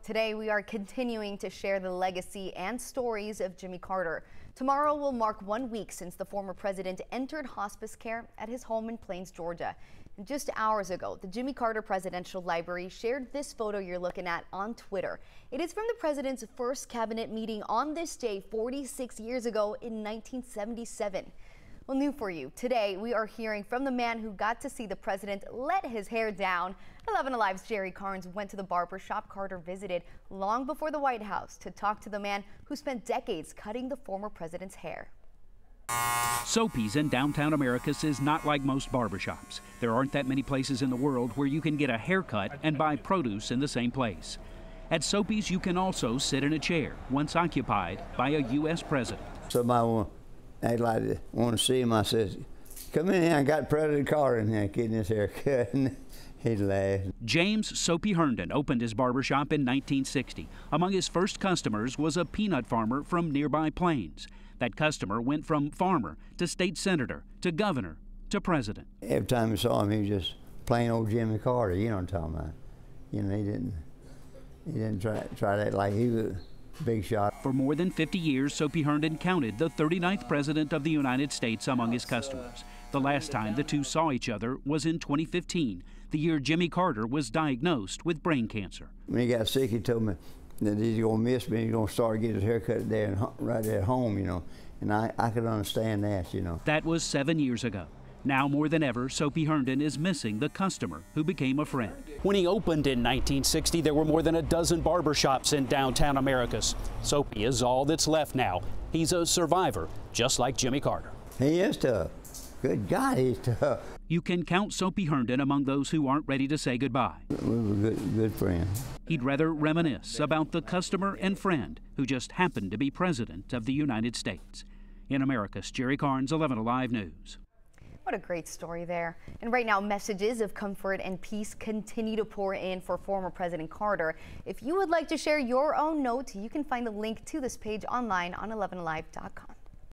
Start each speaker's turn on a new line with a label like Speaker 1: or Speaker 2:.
Speaker 1: Today, we are continuing to share the legacy and stories of Jimmy Carter. Tomorrow will mark 1 week since the former president entered hospice care at his home in Plains, Georgia. And just hours ago, the Jimmy Carter Presidential Library shared this photo you're looking at on Twitter. It is from the president's first cabinet meeting on this day 46 years ago in 1977. Well, new for you. Today, we are hearing from the man who got to see the president let his hair down. 11 Alive's Jerry Carnes went to the barber shop Carter visited long before the White House to talk to the man who spent decades cutting the former president's hair.
Speaker 2: Soapy's in downtown Americus is not like most barbershops. There aren't that many places in the world where you can get a haircut and buy produce in the same place. At Soapy's, you can also sit in a chair, once occupied by a U.S. president.
Speaker 3: Somebody act like they want to see him. I says, "Come in here, I got President Carter in here getting his hair cut." He laughed.
Speaker 2: James Soapy Herndon opened his barbershop in 1960. Among his first customers was a peanut farmer from nearby Plains. That customer went from farmer to state senator to governor to president.
Speaker 3: Every time I saw him, he was just plain old Jimmy Carter. You know what I'm talking about. You know, he didn't try that like he was a big shot.
Speaker 2: For more than 50 years, Soapy Herndon counted the 39th president of the United States among his customers. The last time the two saw each other was in 2015, the year Jimmy Carter was diagnosed with brain cancer.
Speaker 3: When he got sick, he told me that he's going to miss me. He's going to start getting his hair cut there right at home, you know. And I could understand that, you know.
Speaker 2: That was 7 years ago. Now more than ever, Soapy Herndon is missing the customer who became a friend.
Speaker 4: When he opened in 1960, there were more than a dozen barbershops in downtown Americus. Soapy is all that's left now. He's a survivor, just like Jimmy Carter.
Speaker 3: He is tough. Good God, he's tough.
Speaker 2: You can count Soapy Herndon among those who aren't ready to say goodbye.
Speaker 3: We were good friends.
Speaker 2: He'd rather reminisce about the customer and friend who just happened to be president of the United States. In Americus, Jerry Carnes, 11 Alive News.
Speaker 1: What a great story there. And right now, messages of comfort and peace continue to pour in for former President Carter. If you would like to share your own note, you can find the link to this page online on 11alive.com.